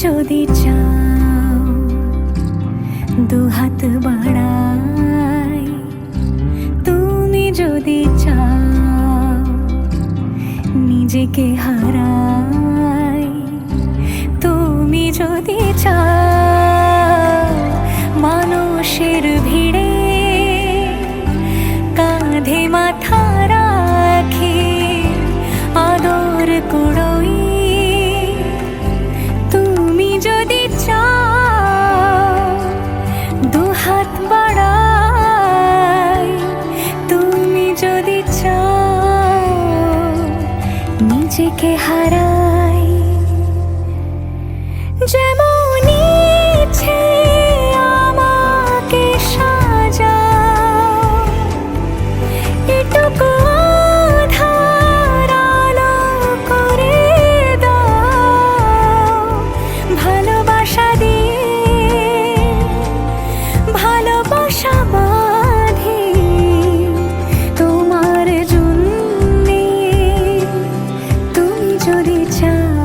যদি চাও দুহাত বাড়াই, তুমি যদি চাও নিজেকে হারাই, তুমি যদি চাও মানুষের ভিড়ে কাঁধে মাথা রাখি আদর কুড়োই, তুমি যদি চাও দুহাত বাড়াই, তুমি যদি চাও নিজেকে হারাই। যেমন ইচ্ছে আমাকে সাজাও, এটুকু আধার আলো করে দাও, ভালোবাসা দিয়ে ভালোবাসা বাঁধি তোমার জন্যে, তুমি যদি চাও